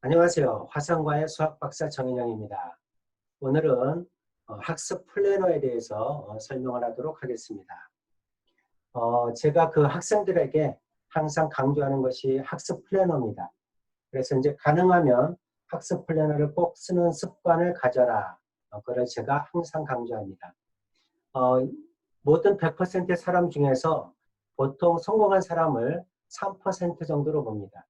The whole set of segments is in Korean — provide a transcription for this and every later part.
안녕하세요. 화성과의 수학박사 정인영입니다. 오늘은 학습 플래너에 대해서 설명을 하도록 하겠습니다. 제가 그 학생들에게 항상 강조하는 것이 학습 플래너입니다. 그래서 이제 가능하면 학습 플래너를 꼭 쓰는 습관을 가져라. 그걸 제가 항상 강조합니다. 어, 모든 100%의 사람 중에서 보통 성공한 사람을 3% 정도로 봅니다.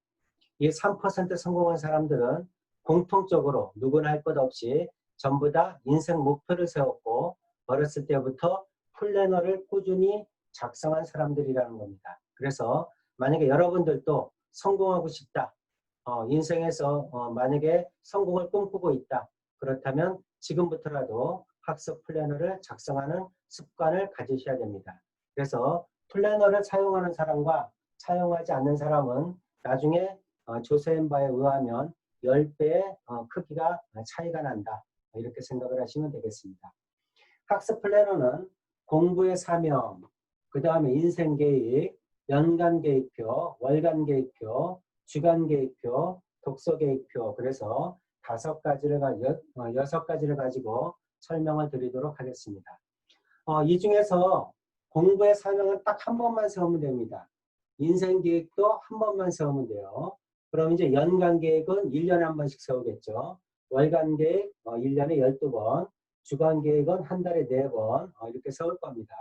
이 3% 성공한 사람들은 공통적으로 누구나 할 것 없이 전부 다 인생 목표를 세웠고 어렸을 때부터 플래너를 꾸준히 작성한 사람들이라는 겁니다. 그래서 만약에 여러분들도 성공하고 싶다. 인생에서 만약에 성공을 꿈꾸고 있다. 그렇다면 지금부터라도 학습 플래너를 작성하는 습관을 가지셔야 됩니다. 그래서 플래너를 사용하는 사람과 사용하지 않는 사람은 나중에 조사한 바에 의하면 10배의 크기가 차이가 난다. 이렇게 생각을 하시면 되겠습니다. 학습 플래너는 공부의 사명, 그 다음에 인생 계획, 연간 계획표, 월간 계획표, 주간 계획표, 독서 계획표, 그래서 6가지를 가지고 설명을 드리도록 하겠습니다. 이 중에서 공부의 사명은 딱 한 번만 세우면 됩니다. 인생 계획도 한 번만 세우면 돼요. 그럼 이제 연간 계획은 1년에 한 번씩 세우겠죠. 월간 계획 1년에 12번, 주간 계획은 한 달에 4번 이렇게 세울 겁니다.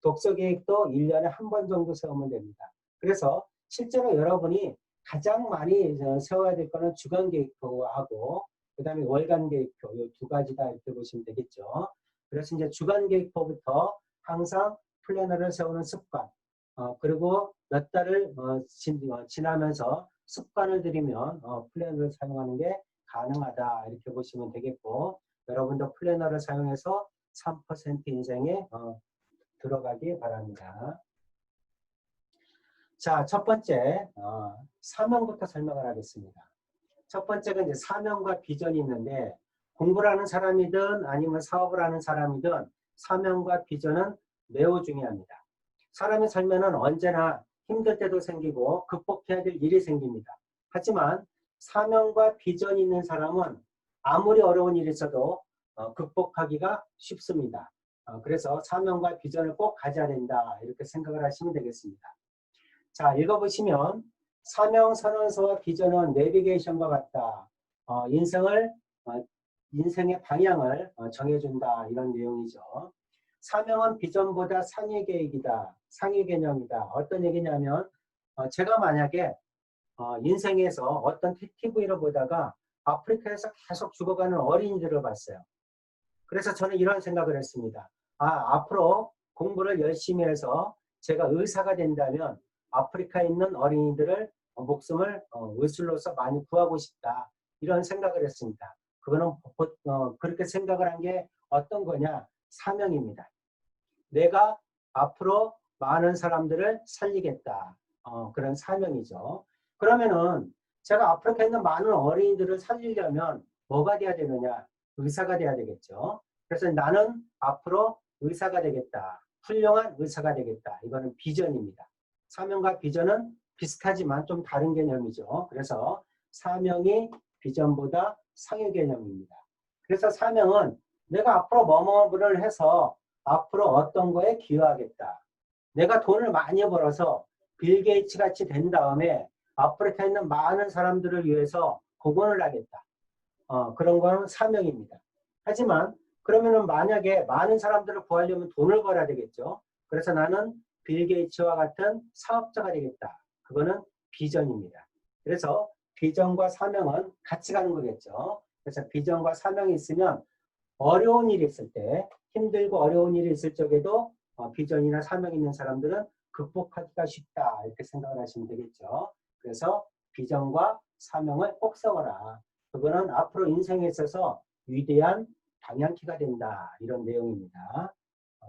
독서 계획도 1년에 한 번 정도 세우면 됩니다. 그래서 실제로 여러분이 가장 많이 세워야 될 거는 주간 계획표하고 그 다음에 월간 계획표 이 두 가지다 이렇게 보시면 되겠죠. 그래서 이제 주간 계획표부터 항상 플래너를 세우는 습관 그리고 몇 달을 지나면서 습관을 들이면 플래너를 사용하는 게 가능하다 이렇게 보시면 되겠고 여러분도 플래너를 사용해서 3% 인생에 들어가기 바랍니다. 자, 첫 번째 사명부터 설명을 하겠습니다. 첫 번째가 이제 사명과 비전이 있는데 공부를 하는 사람이든 아니면 사업을 하는 사람이든 사명과 비전은 매우 중요합니다. 사람이 살면은 언제나 힘들 때도 생기고 극복해야 될 일이 생깁니다. 하지만 사명과 비전이 있는 사람은 아무리 어려운 일이 있어도 극복하기가 쉽습니다. 그래서 사명과 비전을 꼭 가져야 된다 이렇게 생각을 하시면 되겠습니다. 자, 읽어보시면 사명 선언서와 비전은 내비게이션과 같다. 인생의 방향을 정해준다 이런 내용이죠. 사명은 비전보다 상위 계획이다. 상위 개념이다. 어떤 얘기냐면 제가 만약에 인생에서 어떤 TV를 보다가 아프리카에서 계속 죽어가는 어린이들을 봤어요. 그래서 저는 이런 생각을 했습니다. 앞으로 공부를 열심히 해서 제가 의사가 된다면 아프리카에 있는 어린이들을 목숨을 의술로서 많이 구하고 싶다. 이런 생각을 했습니다. 그거는 그렇게 생각을 한 게 어떤 거냐? 사명입니다. 내가 앞으로 많은 사람들을 살리겠다. 그런 사명이죠. 그러면은 제가 아프리카에 있는 많은 어린이들을 살리려면 뭐가 돼야 되느냐? 의사가 돼야 되겠죠. 그래서 나는 앞으로 의사가 되겠다. 훌륭한 의사가 되겠다. 이거는 비전입니다. 사명과 비전은 비슷하지만 좀 다른 개념이죠. 그래서 사명이 비전보다 상위 개념입니다. 그래서 사명은 내가 앞으로 뭐뭐를 해서 앞으로 어떤 거에 기여하겠다. 내가 돈을 많이 벌어서 빌 게이츠 같이 된 다음에 아프리카에 있는 많은 사람들을 위해서 공헌을 하겠다. 그런 거는 사명입니다. 하지만 그러면은 만약에 많은 사람들을 구하려면 돈을 벌어야 되겠죠. 그래서 나는 빌 게이츠와 같은 사업자가 되겠다. 그거는 비전입니다. 그래서 비전과 사명은 같이 가는 거겠죠. 그래서 비전과 사명이 있으면 어려운 일이 있을 때 힘들고 어려운 일이 있을 적에도 비전이나 사명이 있는 사람들은 극복하기가 쉽다 이렇게 생각을 하시면 되겠죠. 그래서 비전과 사명을 꼭 세워라. 그거는 앞으로 인생에 있어서 위대한 방향키가 된다 이런 내용입니다.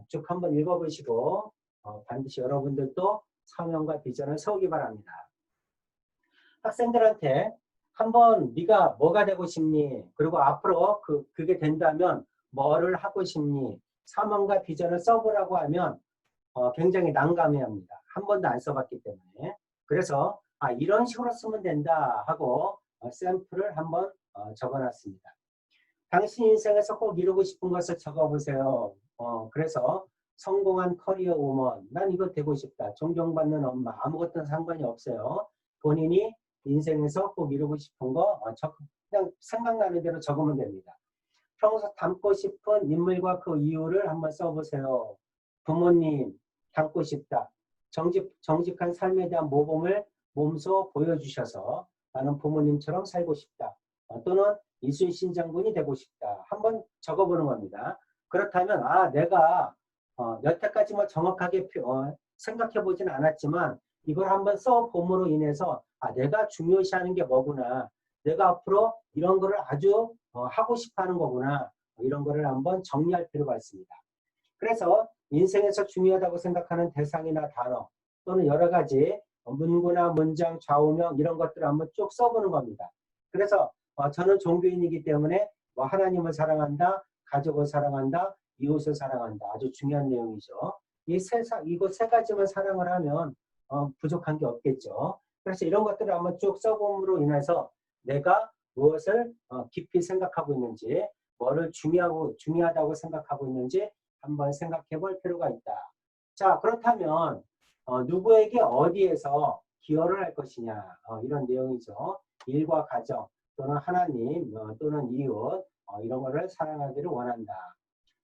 쭉 한번 읽어보시고 반드시 여러분들도 사명과 비전을 세우기 바랍니다. 학생들한테 한번 네가 뭐가 되고 싶니? 그리고 앞으로 그게 된다면 뭐를 하고 싶니? 사명과 비전을 써보라고 하면 굉장히 난감해합니다. 한 번도 안 써봤기 때문에. 그래서 이런 식으로 쓰면 된다 하고 샘플을 한번 적어놨습니다. 당신 인생에서 꼭 이루고 싶은 것을 적어보세요. 그래서 성공한 커리어 우먼, 난 이거 되고 싶다. 존경받는 엄마, 아무것도 상관이 없어요. 본인이 인생에서 꼭 이루고 싶은 거 그냥 생각나는 대로 적으면 됩니다. 평소 닮고 싶은 인물과 그 이유를 한번 써보세요. 부모님 닮고 싶다. 정직한 삶에 대한 모범을 몸소 보여주셔서 나는 부모님처럼 살고 싶다. 또는 이순신 장군이 되고 싶다. 한번 적어보는 겁니다. 그렇다면 내가 여태까지 뭐 정확하게 생각해보진 않았지만 이걸 한번 써봄으로 인해서 내가 중요시하는 게 뭐구나. 내가 앞으로 이런 거를 아주 하고 싶어 하는 거구나. 이런 거를 한번 정리할 필요가 있습니다. 그래서 인생에서 중요하다고 생각하는 대상이나 단어 또는 여러 가지 문구나 문장, 좌우명 이런 것들을 한번 쭉 써보는 겁니다. 그래서 저는 종교인이기 때문에 하나님을 사랑한다, 가족을 사랑한다, 이웃을 사랑한다. 아주 중요한 내용이죠. 이거 세 가지만 사랑을 하면 부족한 게 없겠죠. 그래서 이런 것들을 한번 쭉 써봄으로 인해서 내가 무엇을 깊이 생각하고 있는지, 뭐를 중요하다고 생각하고 있는지 한번 생각해 볼 필요가 있다. 자, 그렇다면 누구에게 어디에서 기여를 할 것이냐 이런 내용이죠. 일과 가정 또는 하나님 또는 이웃 이런 거를 사랑하기를 원한다.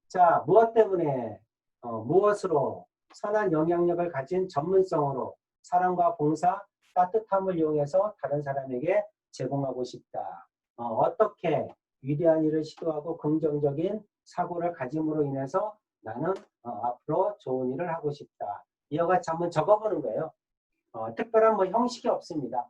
자, 무엇 때문에 무엇으로 선한 영향력을 가진 전문성으로 사랑과 봉사, 따뜻함을 이용해서 다른 사람에게 제공하고 싶다. 어떻게 위대한 일을 시도하고 긍정적인 사고를 가짐으로 인해서 나는 앞으로 좋은 일을 하고 싶다. 이와 같이 한번 적어보는 거예요. 특별한 뭐 형식이 없습니다.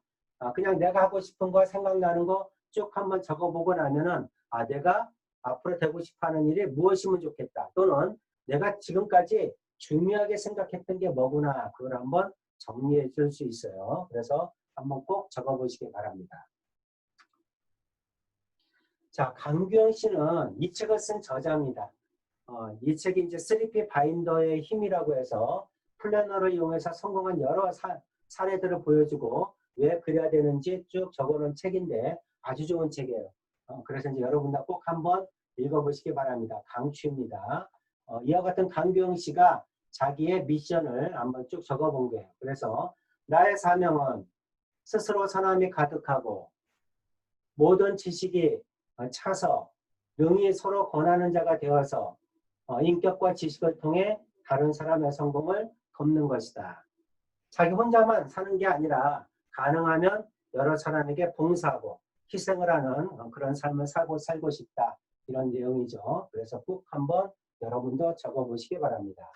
그냥 내가 하고 싶은 거 생각나는 거 쭉 한번 적어보고 나면은 내가 앞으로 되고 싶어하는 일이 무엇이면 좋겠다. 또는 내가 지금까지 중요하게 생각했던 게 뭐구나. 그걸 한번 정리해 줄 수 있어요. 그래서 한번 꼭 적어보시기 바랍니다. 자, 강규영 씨는 이 책을 쓴 저자입니다. 이 책이 이제 3P 바인더의 힘이라고 해서 플래너를 이용해서 성공한 여러 사례들을 보여주고 왜 그래야 되는지 쭉 적어놓은 책인데 아주 좋은 책이에요. 그래서 이제 여러분들 꼭 한번 읽어보시기 바랍니다. 강추입니다. 이와 같은 강규영 씨가 자기의 미션을 한번 쭉 적어본 거예요. 그래서 나의 사명은 스스로 선함이 가득하고 모든 지식이 차서 능히 서로 권하는 자가 되어서 인격과 지식을 통해 다른 사람의 성공을 돕는 것이다. 자기 혼자만 사는 게 아니라 가능하면 여러 사람에게 봉사하고 희생을 하는 그런 삶을 살고 싶다. 이런 내용이죠. 그래서 꼭 한번 여러분도 적어보시기 바랍니다.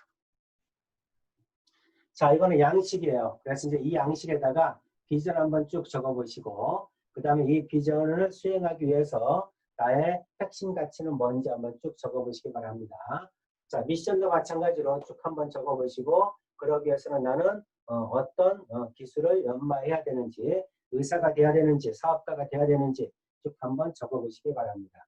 자, 이거는 양식이에요. 그래서 이제 이 양식에다가 비전 한번 쭉 적어보시고 그 다음에 이 비전을 수행하기 위해서 나의 핵심 가치는 뭔지 한번 쭉 적어보시기 바랍니다. 자, 미션도 마찬가지로 쭉 한번 적어보시고 그러기 위해서는 나는 어떤 기술을 연마해야 되는지 의사가 돼야 되는지 사업가가 돼야 되는지 쭉 한번 적어보시기 바랍니다.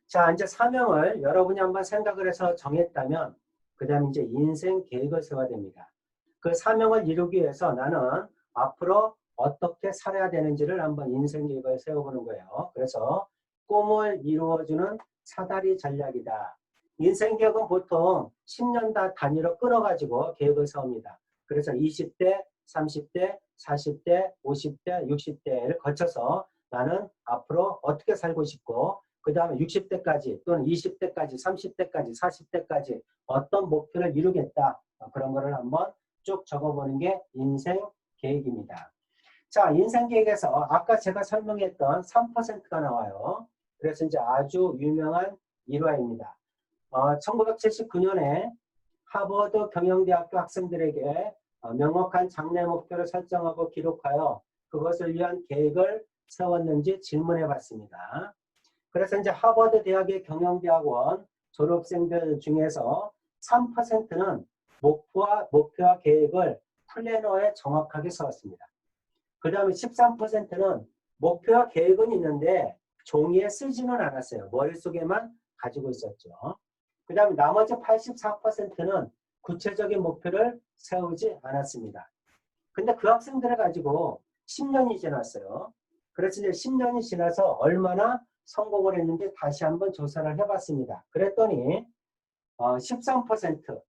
자, 이제 사명을 여러분이 한번 생각을 해서 정했다면 그 다음에 이제 인생 계획을 세워야 됩니다. 그 사명을 이루기 위해서 나는 앞으로 어떻게 살아야 되는지를 한번 인생 계획을 세워보는 거예요. 그래서 꿈을 이루어주는 사다리 전략이다. 인생 계획은 보통 10년 단위로 끊어가지고 계획을 세웁니다. 그래서 20대, 30대, 40대, 50대, 60대를 거쳐서 나는 앞으로 어떻게 살고 싶고 그 다음에 60대까지 또는 20대까지, 30대까지, 40대까지 어떤 목표를 이루겠다. 그런 거를 한번 쭉 적어보는 게 인생 계획입니다. 자, 인생 계획에서 아까 제가 설명했던 3%가 나와요. 그래서 이제 아주 유명한 일화입니다. 1979년에 하버드 경영대학교 학생들에게 명확한 장래 목표를 설정하고 기록하여 그것을 위한 계획을 세웠는지 질문해 봤습니다. 그래서 이제 하버드 대학의 경영대학원 졸업생들 중에서 3%는 목표와 계획을 플래너에 정확하게 세웠습니다. 그 다음에 13%는 목표와 계획은 있는데 종이에 쓰지는 않았어요. 머릿속에만 가지고 있었죠. 그 다음에 나머지 84%는 구체적인 목표를 세우지 않았습니다. 근데 그 학생들을 가지고 10년이 지났어요. 그래서 이제 10년이 지나서 얼마나 성공을 했는지 다시 한번 조사를 해봤습니다. 그랬더니 13%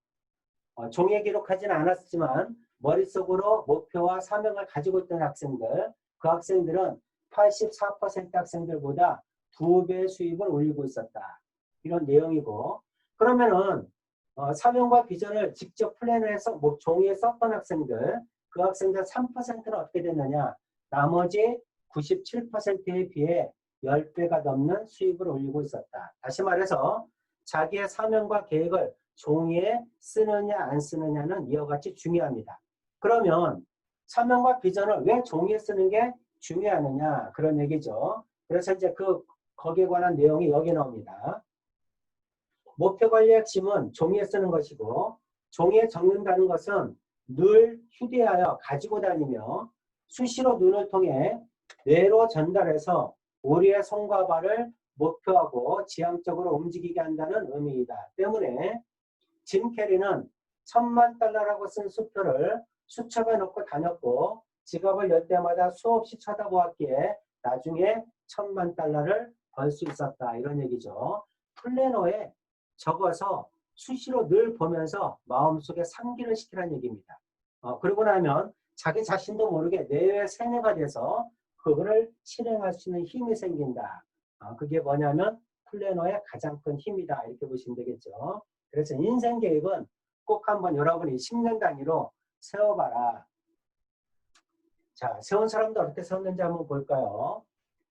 종이에 기록하지는 않았지만 머릿속으로 목표와 사명을 가지고 있던 학생들, 그 학생들은 84% 학생들보다 2배의 수입을 올리고 있었다. 이런 내용이고, 그러면은 사명과 비전을 직접 플랜해서 종이에 썼던 학생들, 그 학생들 3%는 어떻게 됐느냐? 나머지 97%에 비해 10배가 넘는 수입을 올리고 있었다. 다시 말해서 자기의 사명과 계획을 종이에 쓰느냐 안 쓰느냐는 이와 같이 중요합니다. 그러면 사명과 비전을 왜 종이에 쓰는 게 중요하느냐, 그런 얘기죠. 그래서 이제 거기에 관한 내용이 여기 나옵니다. 목표 관리의 핵심은 종이에 쓰는 것이고, 종이에 적는다는 것은 늘 휴대하여 가지고 다니며 수시로 눈을 통해 뇌로 전달해서 우리의 손과 발을 목표하고 지향적으로 움직이게 한다는 의미이다. 때문에 짐 캐리는 1000만 달러라고 쓴 수표를 수첩에 넣고 다녔고, 지갑을 열 때마다 수없이 쳐다보았기에 나중에 1000만 달러를 벌 수 있었다. 이런 얘기죠. 플래너에 적어서 수시로 늘 보면서 마음속에 상기를 시키라는 얘기입니다. 그러고 나면 자기 자신도 모르게 뇌에 세뇌가 돼서 그거를 실행할 수 있는 힘이 생긴다. 그게 뭐냐면 플래너의 가장 큰 힘이다. 이렇게 보시면 되겠죠. 그래서 인생 계획은 꼭 한번 여러분이 10년 단위로 세워봐라. 자, 세운 사람도 어떻게 세웠는지 한번 볼까요?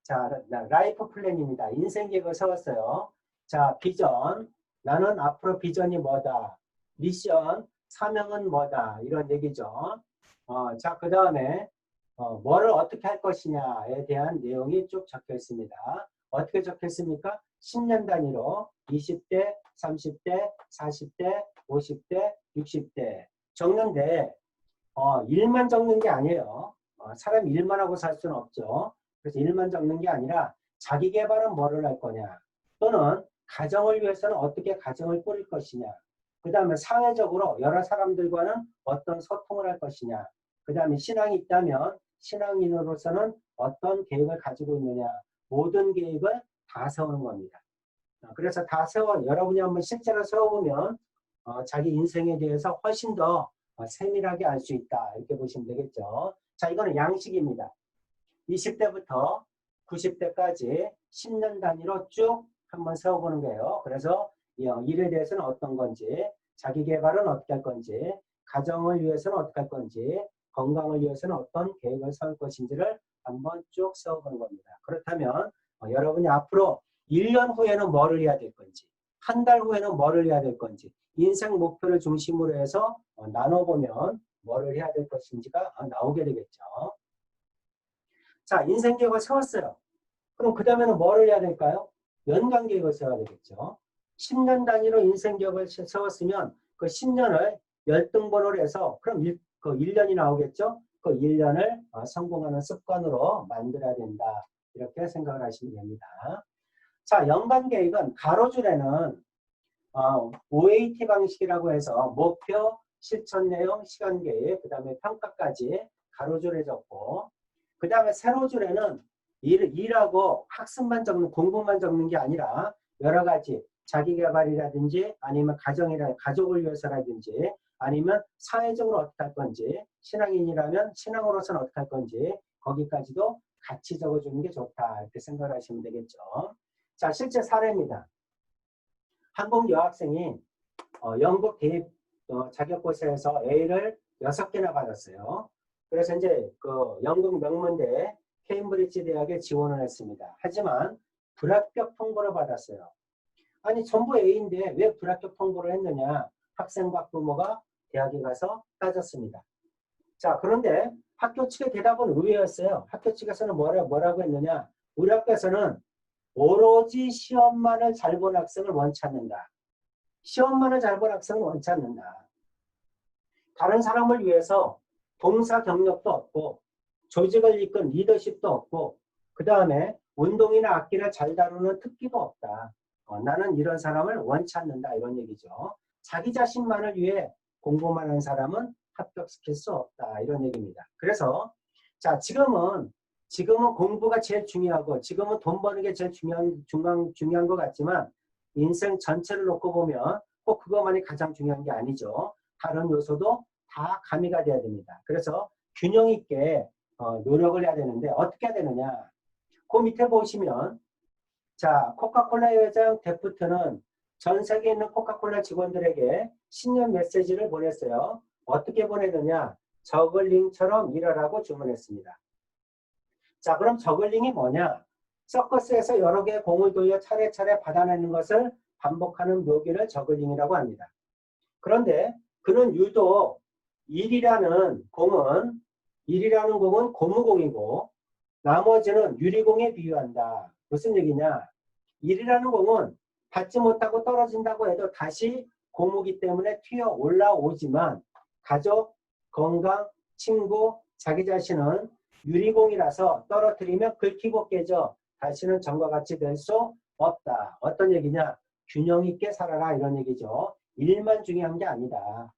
자, 라이프 플랜입니다. 인생 계획을 세웠어요. 자, 비전. 나는 앞으로 비전이 뭐다. 미션, 사명은 뭐다. 이런 얘기죠. 자, 그 다음에 뭐를 어떻게 할 것이냐에 대한 내용이 쭉 적혀 있습니다. 어떻게 적혔습니까? 10년 단위로 20대, 30대, 40대, 50대, 60대 적는데 일만 적는 게 아니에요. 사람이 일만 하고 살 수는 없죠. 그래서 일만 적는 게 아니라 자기 개발은 뭐를 할 거냐, 또는 가정을 위해서는 어떻게 가정을 꾸릴 것이냐, 그 다음에 사회적으로 여러 사람들과는 어떤 소통을 할 것이냐, 그 다음에 신앙이 있다면 신앙인으로서는 어떤 계획을 가지고 있느냐, 모든 계획을 다 세우는 겁니다. 그래서 다 여러분이 한번 실제로 세워보면 자기 인생에 대해서 훨씬 더 세밀하게 알 수 있다. 이렇게 보시면 되겠죠. 자, 이거는 양식입니다. 20대부터 90대까지 10년 단위로 쭉 한번 세워보는 거예요. 그래서 일에 대해서는 어떤 건지, 자기 개발은 어떻게 할 건지, 가정을 위해서는 어떻게 할 건지, 건강을 위해서는 어떤 계획을 세울 것인지를 한번 쭉 세워보는 겁니다. 그렇다면 여러분이 앞으로 1년 후에는 뭐를 해야 될 건지, 한 달 후에는 뭐를 해야 될 건지, 인생 목표를 중심으로 해서 나눠보면 뭐를 해야 될 것인지가 나오게 되겠죠. 자, 인생 계획을 세웠어요. 그럼 그 다음에는 뭐를 해야 될까요? 연간 계획을 세워야 되겠죠. 10년 단위로 인생 계획을 세웠으면 그 10년을 열등번호로 해서 그럼 그 1년이 나오겠죠. 그 1년을 성공하는 습관으로 만들어야 된다. 이렇게 생각을 하시면 됩니다. 자, 연간 계획은 가로줄에는 OAT 방식이라고 해서 목표, 실천 내용, 시간 계획, 그 다음에 평가까지 가로줄에 적고, 그 다음에 세로줄에는 일하고 학습만 적는, 공부만 적는 게 아니라 여러 가지 자기개발이라든지 아니면 가족을 위해서라든지 아니면 사회적으로 어떻게 할 건지, 신앙인이라면 신앙으로서는 어떻게 할 건지 거기까지도 같이 적어주는 게 좋다. 이렇게 생각을 하시면 되겠죠. 자, 실제 사례입니다. 한국 여학생이 영국 대입 자격고시에서 A를 6개나 받았어요. 그래서 이제 그 영국 명문대 케임브리지 대학에 지원을 했습니다. 하지만 불합격 통보를 받았어요. 아니 전부 A인데 왜 불합격 통보를 했느냐, 학생과 부모가 대학에 가서 따졌습니다. 자, 그런데 학교 측의 대답은 의외였어요. 학교 측에서는 뭐라고 했느냐, 우리 학교에서는 오로지 시험만을 잘 본 학생을 원치 않는다. 시험만을 잘 본 학생을 원치 않는다. 다른 사람을 위해서 봉사 경력도 없고 조직을 이끈 리더십도 없고 그 다음에 운동이나 악기를 잘 다루는 특기도 없다. 나는 이런 사람을 원치 않는다. 이런 얘기죠. 자기 자신만을 위해 공부만 하는 사람은 합격시킬 수 없다. 이런 얘기입니다. 그래서 자, 지금은 공부가 제일 중요하고 지금은 돈 버는 게 제일 중요한 것 같지만 인생 전체를 놓고 보면 꼭 그것만이 가장 중요한 게 아니죠. 다른 요소도 다 가미가 돼야 됩니다. 그래서 균형 있게 노력을 해야 되는데 어떻게 해야 되느냐. 그 밑에 보시면 자, 코카콜라의 회장 데프트는 전 세계에 있는 코카콜라 직원들에게 신년 메시지를 보냈어요. 어떻게 보내느냐. 저글링처럼 일하라고 주문했습니다. 자, 그럼 저글링이 뭐냐? 서커스에서 여러 개의 공을 돌려 차례차례 받아내는 것을 반복하는 묘기를 저글링이라고 합니다. 그런데 그는 유독 1이라는 공은 고무공이고 나머지는 유리공에 비유한다. 무슨 얘기냐? 1이라는 공은 받지 못하고 떨어진다고 해도 다시 고무기 때문에 튀어 올라오지만 가족, 건강, 친구, 자기 자신은 유리공이라서 떨어뜨리면 긁히고 깨져 다시는 전과 같이 될 수 없다. 어떤 얘기냐? 균형 있게 살아라 이런 얘기죠. 일만 중요한 게 아니다.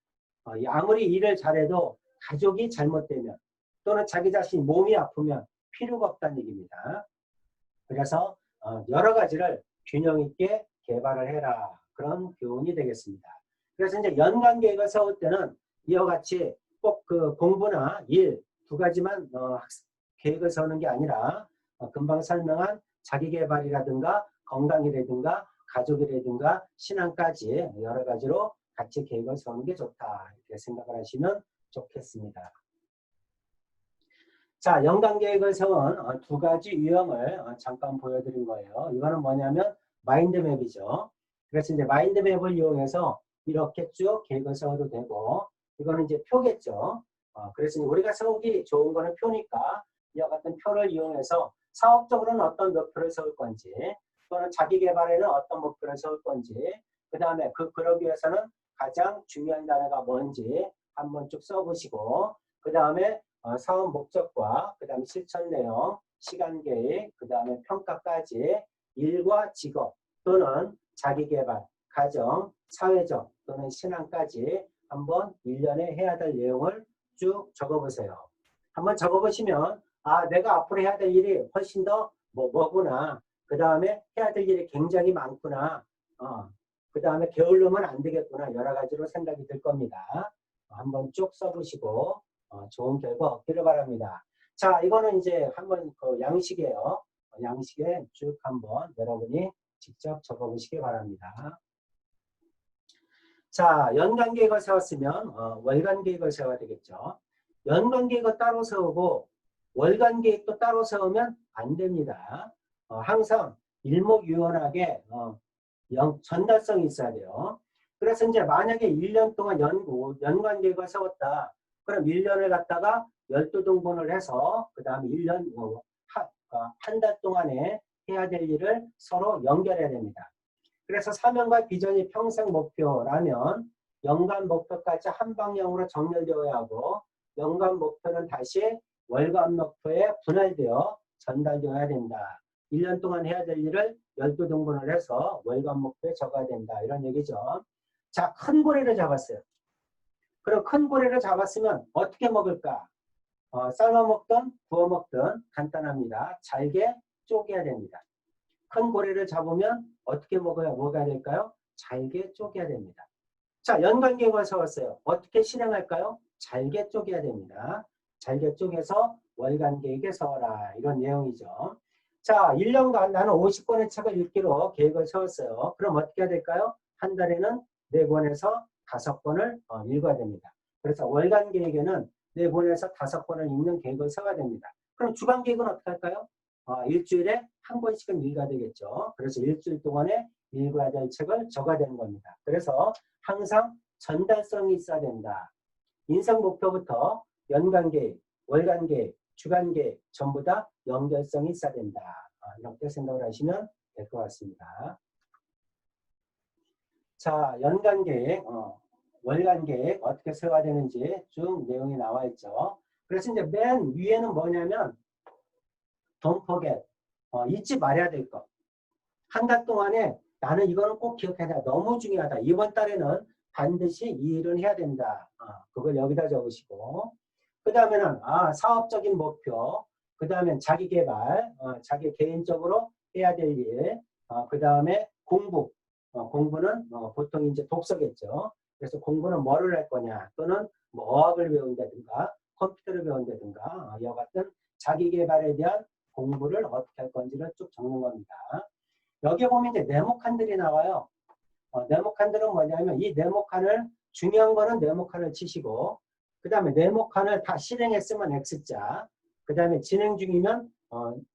아무리 일을 잘해도 가족이 잘못되면 또는 자기 자신 몸이 아프면 필요가 없다는 얘기입니다. 그래서 여러 가지를 균형 있게 개발을 해라. 그런 교훈이 되겠습니다. 그래서 이제 연간 계획을 세울 때는 이와 같이 꼭 그 공부나 일 두 가지만 계획을 세우는 게 아니라 금방 설명한 자기개발이라든가 건강이라든가 가족이라든가 신앙까지 여러 가지로 같이 계획을 세우는 게 좋다. 이렇게 생각을 하시면 좋겠습니다. 자, 연간 계획을 세운 두 가지 유형을 잠깐 보여드린 거예요. 이거는 뭐냐면 마인드맵이죠. 그래서 이제 마인드맵을 이용해서 이렇게 쭉 계획을 세워도 되고, 이거는 이제 표겠죠. 그래서 우리가 세우기 좋은 거는 표니까 이와 같은 표를 이용해서 사업적으로는 어떤 목표를 세울 건지, 또는 자기 개발에는 어떤 목표를 세울 건지, 그 다음에 그러기 위해서는 가장 중요한 단어가 뭔지 한번 쭉 써보시고, 그 다음에 사업 목적과 그 다음에 실천 내용, 시간 계획, 그 다음에 평가까지 일과 직업 또는 자기 개발, 가정, 사회적 또는 신앙까지 한번 1년에 해야 될 내용을 쭉 적어보세요. 한번 적어보시면 내가 앞으로 해야 될 일이 훨씬 더 뭐구나. 그 다음에 해야 될 일이 굉장히 많구나. 그 다음에 게을르면 안 되겠구나. 여러 가지로 생각이 들 겁니다. 한번 쭉 써보시고 좋은 결과 얻기를 바랍니다. 자, 이거는 이제 한번 그 양식이에요. 양식에 쭉 한번 여러분이 직접 적어보시기 바랍니다. 자, 연간 계획을 세웠으면 월간 계획을 세워야 되겠죠. 연간 계획을 따로 세우고 월간 계획도 따로 세우면 안 됩니다. 항상 일목요연하게 전달성이 있어야 돼요. 그래서 이제 만약에 1년 동안 연간 계획을 세웠다. 그럼 1년을 갖다가 12등분을 해서 그 다음에 1년 한 달 동안에 해야 될 일을 서로 연결해야 됩니다. 그래서 사명과 비전이 평생 목표라면 연간 목표까지 한 방향으로 정렬되어야 하고 연간 목표는 다시 월간 목표에 분할되어 전달되어야 된다. 1년 동안 해야 될 일을 12등분을 해서 월간 목표에 적어야 된다. 이런 얘기죠. 자, 큰 고래를 잡았어요. 그럼 큰 고래를 잡았으면 어떻게 먹을까? 삶아 먹든 구워 먹든 간단합니다. 잘게 쪼개야 됩니다. 큰 고래를 잡으면 어떻게 먹어야 될까요? 잘게 쪼개야 됩니다. 자, 연간 계획을 세웠어요. 어떻게 실행할까요? 잘게 쪼개야 됩니다. 잘게 쪼개서 월간 계획에 세워라. 이런 내용이죠. 자, 1년간 나는 50권의 책을 읽기로 계획을 세웠어요. 그럼 어떻게 해야 될까요? 한 달에는 4권에서 5권을 읽어야 됩니다. 그래서 월간 계획에는 4권에서 5권을 읽는 계획을 세워야 됩니다. 그럼 주간 계획은 어떻게 할까요? 일주일에 한 권씩은 읽어야 되겠죠. 그래서 일주일 동안에 읽어야 될 책을 적어야 되는 겁니다. 그래서 항상 전달성이 있어야 된다. 인생 목표부터 연간 계획, 월간 계획, 주간 계획 전부 다 연결성이 있어야 된다. 이렇게 생각을 하시면 될 것 같습니다. 자, 연간 계획, 월간 계획 어떻게 세워야 되는지 쭉 내용이 나와 있죠. 그래서 이제 맨 위에는 뭐냐면 Don't forget. 잊지 말아야 될 것. 한 달 동안에 나는 이거는 꼭 기억해야 돼. 너무 중요하다. 이번 달에는 반드시 이 일은 해야 된다. 그걸 여기다 적으시고 그 다음에는 사업적인 목표, 그 다음에 자기 개발, 자기 개인적으로 해야 될 일, 그 다음에 공부, 공부는 보통 이제 독서겠죠. 그래서 공부는 뭐를 할 거냐, 또는 뭐 어학을 배운다든가 컴퓨터를 배운다든가 이와 같은 자기 개발에 대한 공부를 어떻게 할 건지를 쭉 적는 겁니다. 여기에 보면 이제 네모칸들이 나와요. 네모칸들은 뭐냐면 이 네모칸을 중요한 거는 네모칸을 치시고 그 다음에 네모칸을 다 실행했으면 X자, 그 다음에 진행 중이면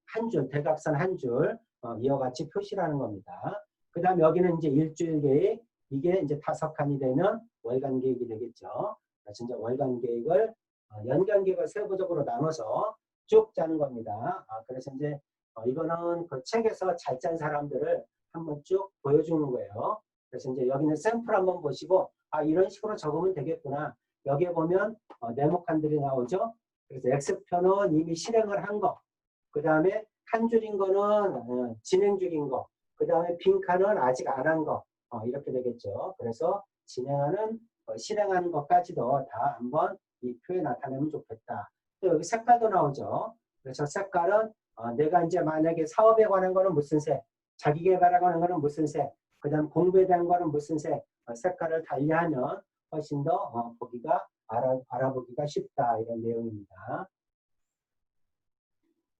한 줄, 대각선 한 줄 이와 같이 표시를 하는 겁니다. 그 다음에 여기는 이제 일주일 계획, 이게 이제 5칸이 되면 월간 계획이 되겠죠. 그래서 이제 월간 계획을 연간 계획을 세부적으로 나눠서 쭉 짜는 겁니다. 그래서 이제 이거는 그 책에서 잘 짠 사람들을 한번 쭉 보여주는 거예요. 그래서 이제 여기는 샘플 한번 보시고 이런 식으로 적으면 되겠구나. 여기에 보면 네모칸들이 나오죠. 그래서 X표는 이미 실행을 한 거, 그 다음에 한 줄인 거는 진행 중인 거, 그 다음에 빈 칸은 아직 안 한 거, 이렇게 되겠죠. 그래서 진행하는 실행하는 것까지도 다 한번 이 표에 나타내면 좋겠다. 또 여기 색깔도 나오죠. 그래서 색깔은 내가 이제 만약에 사업에 관한 거는 무슨 색, 자기 개발에 관한 거는 무슨 색, 그 다음 공부에 대한 거는 무슨 색, 색깔을 달리하면 훨씬 더 보기가 알아보기가 쉽다 이런 내용입니다.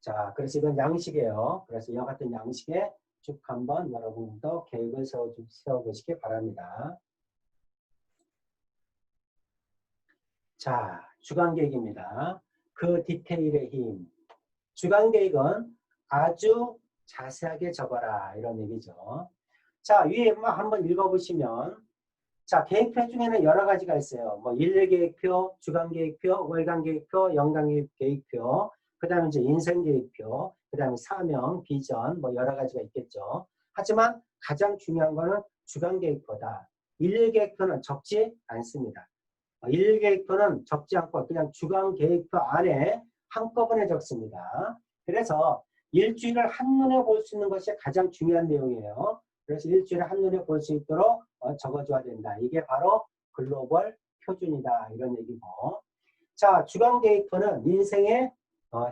자, 그래서 이건 양식이에요. 그래서 이와 같은 양식에 쭉 한번 여러분도 계획을 세워보시기 바랍니다. 자, 주간계획입니다. 그 디테일의 힘. 주간계획은 아주 자세하게 적어라 이런 얘기죠. 자, 위에 한번 읽어보시면 자, 계획표 중에는 여러 가지가 있어요. 뭐 일일계획표, 주간계획표, 월간계획표, 연간계획표, 그 다음에 이제 인생계획표, 그 다음에 사명, 비전, 뭐 여러 가지가 있겠죠. 하지만 가장 중요한 거는 주간계획표다. 일일계획표는 적지 않습니다. 일일계획표는 적지 않고 그냥 주간계획표 안에 한꺼번에 적습니다. 그래서 일주일을 한눈에 볼 수 있는 것이 가장 중요한 내용이에요. 그래서 일주일에 한눈에 볼 수 있도록 적어줘야 된다. 이게 바로 글로벌 표준이다. 이런 얘기고. 자, 주간계획표는 인생의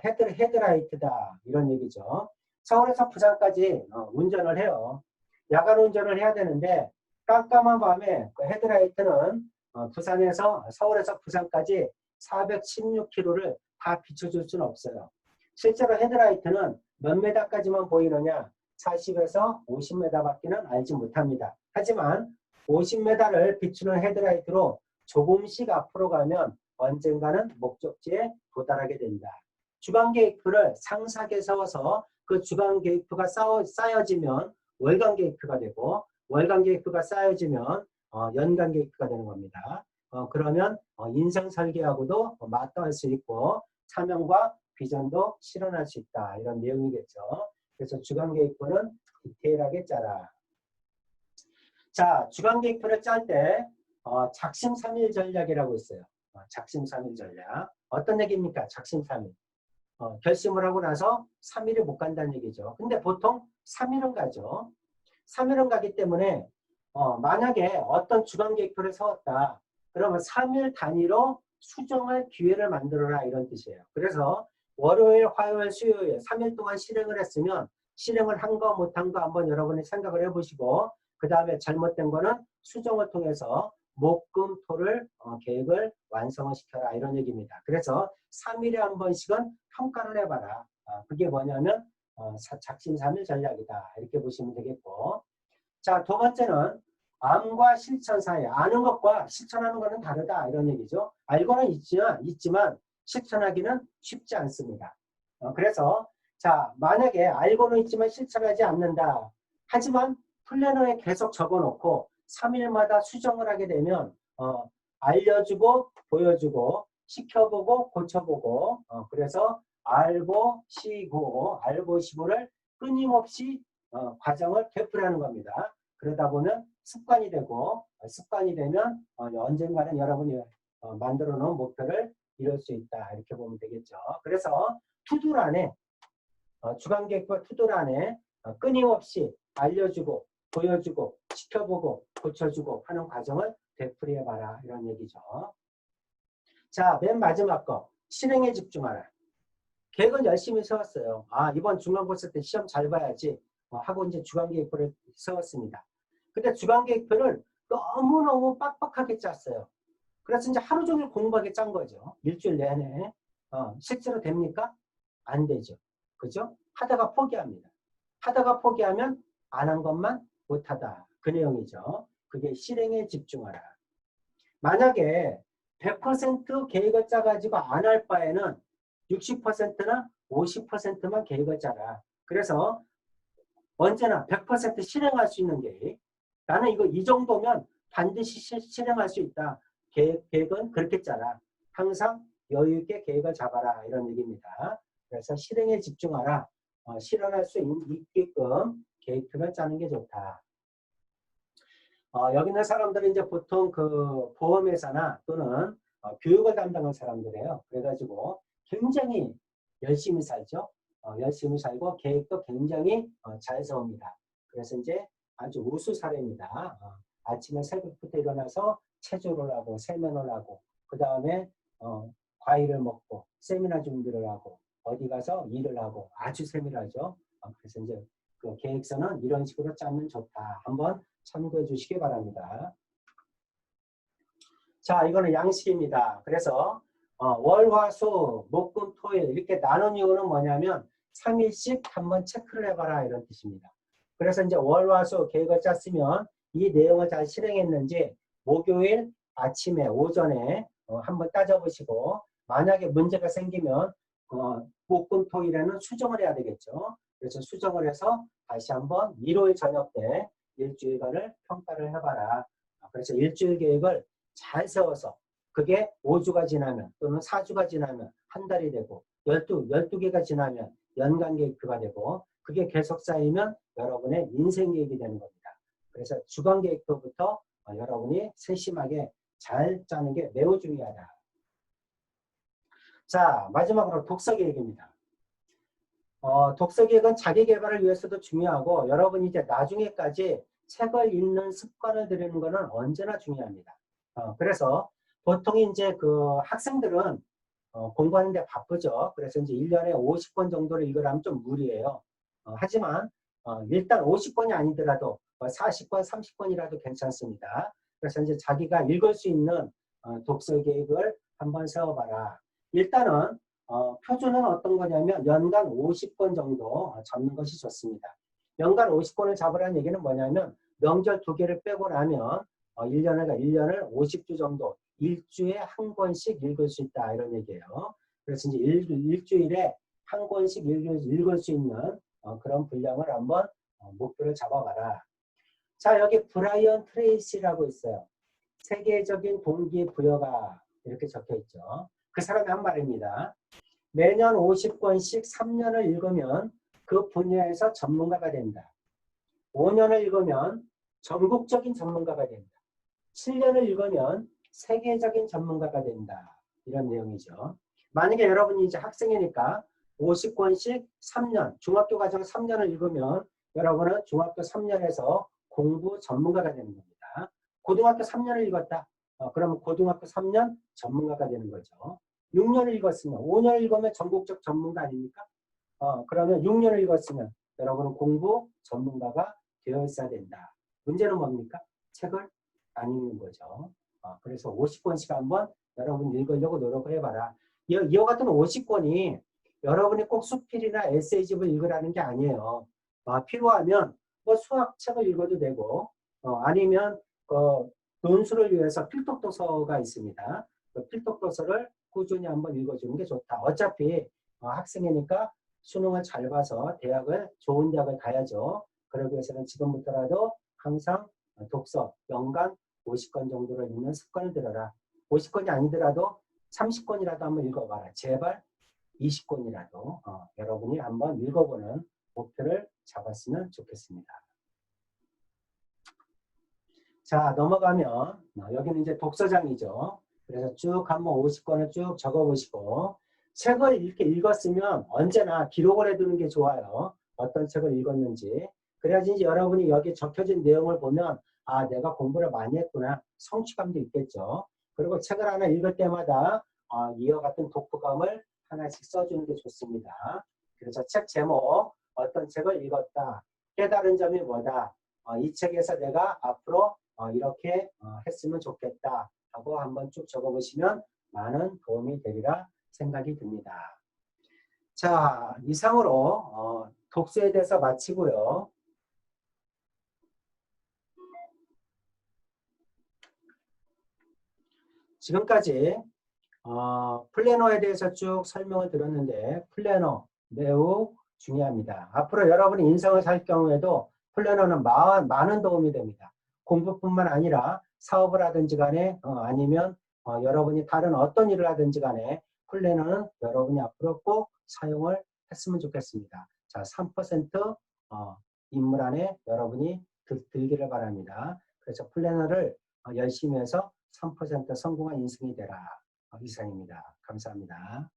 헤드라이트다. 이런 얘기죠. 서울에서 부산까지 운전을 해요. 야간 운전을 해야 되는데 깜깜한 밤에 그 헤드라이트는 서울에서 부산까지 416km를 다 비춰줄 수는 없어요. 실제로 헤드라이트는 몇 메다까지만 보이느냐? 40에서 50m밖에는 알지 못합니다. 하지만 50m를 비추는 헤드라이트로 조금씩 앞으로 가면 언젠가는 목적지에 도달하게 된다. 주간계획표를 상세하게 세워서 그 주간계획표가 쌓여지면 월간계획표가 되고 월간계획표가 쌓여지면 연간계획표가 되는 겁니다. 그러면 인생 설계하고도 맞닿을 수 있고 사명과 비전도 실현할 수 있다. 이런 내용이겠죠. 그래서 주간계획표는 디테일하게 짜라. 자, 주간계획표를 짤 때 작심삼일 전략이라고 있어요. 작심삼일 전략. 어떤 얘기입니까? 작심삼일. 결심을 하고 나서 3일을 못 간다는 얘기죠. 근데 보통 3일은 가죠. 3일은 가기 때문에 만약에 어떤 주간계획표를 세웠다. 그러면 3일 단위로 수정할 기회를 만들어라 이런 뜻이에요. 그래서 월요일, 화요일, 수요일 3일 동안 실행을 했으면 실행을 한 거 못한 거 한번 여러분이 생각을 해보시고 그 다음에 잘못된 거는 수정을 통해서 목, 금, 토를 계획을 완성을 시켜라 이런 얘기입니다. 그래서 3일에 한 번씩은 평가를 해봐라. 그게 뭐냐면 작심삼일 전략이다. 이렇게 보시면 되겠고 자, 두 번째는 암과 실천 사이. 아는 것과 실천하는 것은 다르다. 이런 얘기죠. 알고는 있지만 실천하기는 쉽지 않습니다. 그래서 자, 만약에 알고는 있지만 실천하지 않는다. 하지만 플래너에 계속 적어놓고 3일마다 수정을 하게 되면 알려주고 보여주고 시켜보고 고쳐보고 그래서 알고 시고를 끊임없이 과정을 되풀이하는 겁니다. 그러다 보면 습관이 되고 습관이 되면 언젠가는 여러분이 만들어 놓은 목표를 이룰 수 있다. 이렇게 보면 되겠죠. 그래서 투두란에 주간계획과 투두란에 끊임없이 알려주고 보여주고 시켜보고 고쳐주고 하는 과정을 되풀이해봐라. 이런 얘기죠. 자, 맨 마지막 거. 실행에 집중하라. 계획은 열심히 세웠어요. 아, 이번 중간고사 때 시험 잘 봐야지 하고 이제 주간계획표를 세웠습니다. 근데 주간계획표를 너무너무 빡빡하게 짰어요. 그래서 이제 하루 종일 공부하게 짠 거죠. 일주일 내내. 실제로 됩니까? 안 되죠. 그죠? 하다가 포기합니다. 하다가 포기하면 안 한 것만 못하다. 그 내용이죠. 그게 실행에 집중하라. 만약에 100% 계획을 짜가지고 안 할 바에는 60%나 50%만 계획을 짜라. 그래서 언제나 100% 실행할 수 있는 계획. 나는 이거 이 정도면 반드시 실행할 수 있다. 계획은 그렇게 짜라. 항상 여유 있게 계획을 잡아라. 이런 얘기입니다. 그래서 실행에 집중하라. 실현할 수 있게끔 계획표를 짜는 게 좋다. 여기 있는 사람들은 이제 보통 그 보험회사나 또는 교육을 담당한 사람들이에요. 그래가지고 굉장히 열심히 살죠. 열심히 살고 계획도 굉장히 잘 세웁니다. 그래서 이제 아주 우수 사례입니다. 아침에 새벽부터 일어나서 체조를 하고 세면을 하고 그 다음에 과일을 먹고 세미나 준비를 하고 어디 가서 일을 하고 아주 세밀하죠. 그래서 이제 그 계획서는 이런 식으로 짜면 좋다. 한번 참고해 주시기 바랍니다. 자, 이거는 양식입니다. 그래서 월, 화, 수, 목, 금, 토일 이렇게 나눈 이유는 뭐냐면 3일씩 한번 체크를 해봐라 이런 뜻입니다. 그래서 이제 월, 화, 수 계획을 짰으면 이 내용을 잘 실행했는지 목요일 아침에 오전에 한번 따져보시고 만약에 문제가 생기면 목, 금, 토일에는 수정을 해야 되겠죠. 그래서 수정을 해서 다시 한번 일요일 저녁 때 일주일간을 평가를 해봐라. 그래서 일주일 계획을 잘 세워서 그게 5주가 지나면 또는 4주가 지나면 한 달이 되고 12개가 지나면 연간 계획표가 되고 그게 계속 쌓이면 여러분의 인생 계획이 되는 겁니다. 그래서 주간 계획표부터 여러분이 세심하게 잘 짜는 게 매우 중요하다. 자, 마지막으로 독서 계획입니다. 독서 계획은 자기 개발을 위해서도 중요하고 여러분이 이제 나중에까지 책을 읽는 습관을 들이는 것은 언제나 중요합니다. 그래서 보통 이제 그 학생들은 공부하는데 바쁘죠. 그래서 이제 1년에 50권 정도를 읽으라면 좀 무리예요. 하지만 일단 50권이 아니더라도 40권, 30권이라도 괜찮습니다. 그래서 이제 자기가 읽을 수 있는 독서 계획을 한번 세워봐라. 일단은 표준은 어떤 거냐면 연간 50권 정도 잡는 것이 좋습니다. 연간 50권을 잡으라는 얘기는 뭐냐면 명절 2개를 빼고 나면 1년을 50주 정도 일주에 한 권씩 읽을 수 있다 이런 얘기예요. 그래서 이제 일주일에 한 권씩 읽을 수 있는 그런 분량을 한번 목표를 잡아봐라. 자, 여기 브라이언 트레이시라고 있어요. 세계적인 동기부여가 이렇게 적혀 있죠. 그 사람이 한 말입니다. 매년 50권씩 3년을 읽으면 그 분야에서 전문가가 된다. 5년을 읽으면 전국적인 전문가가 된다. 7년을 읽으면 세계적인 전문가가 된다. 이런 내용이죠. 만약에 여러분이 이제 학생이니까 50권씩 3년, 중학교 과정 3년을 읽으면 여러분은 중학교 3년에서 공부 전문가가 되는 겁니다. 고등학교 3년을 읽었다. 그러면 고등학교 3년 전문가가 되는 거죠. 6년을 읽었으면 5년을 읽으면 전국적 전문가 아닙니까? 그러면 6년을 읽었으면 여러분은 공부 전문가가 되어 있어야 된다. 문제는 뭡니까? 책을 안 읽는 거죠. 그래서 50권씩 한번 여러분 읽으려고 노력을 해봐라. 이와 같은 50권이 여러분이 꼭 수필이나 에세이집을 읽으라는 게 아니에요. 필요하면 뭐 수학책을 읽어도 되고 아니면 논술을 위해서 필독도서가 있습니다. 그 필독도서를 꾸준히 한번 읽어주는 게 좋다. 어차피 학생이니까 수능을 잘 봐서 좋은 대학을 가야죠. 그러기 위해서는 지금부터라도 항상 독서 연간 50권 정도를 읽는 습관을 들여라. 50권이 아니더라도 30권이라도 한번 읽어봐라. 제발 20권이라도 여러분이 한번 읽어보는 목표를 잡았으면 좋겠습니다. 자, 넘어가면 여기는 이제 독서장이죠. 그래서 쭉 한번 50권을 쭉 적어보시고 책을 이렇게 읽었으면 언제나 기록을 해두는 게 좋아요. 어떤 책을 읽었는지. 그래야지 이제 여러분이 여기 적혀진 내용을 보면 아, 내가 공부를 많이 했구나. 성취감도 있겠죠. 그리고 책을 하나 읽을 때마다 이와 같은 독후감을 하나씩 써주는 게 좋습니다. 그래서 책 제목, 어떤 책을 읽었다, 깨달은 점이 뭐다, 이 책에서 내가 앞으로 이렇게 했으면 좋겠다 하고 한번 쭉 적어보시면 많은 도움이 되리라 생각이 듭니다. 자, 이상으로 독서에 대해서 마치고요. 지금까지 플래너에 대해서 쭉 설명을 드렸는데 플래너 매우 중요합니다. 앞으로 여러분이 인생을 살 경우에도 플래너는 많은 도움이 됩니다. 공부뿐만 아니라 사업을 하든지 간에 아니면 여러분이 다른 어떤 일을 하든지 간에 플래너는 여러분이 앞으로 꼭 사용을 했으면 좋겠습니다. 자, 3% 인물 안에 여러분이 들기를 바랍니다. 그래서 플래너를 열심히 해서 3% 성공한 인생이 되라. 이상입니다. 감사합니다.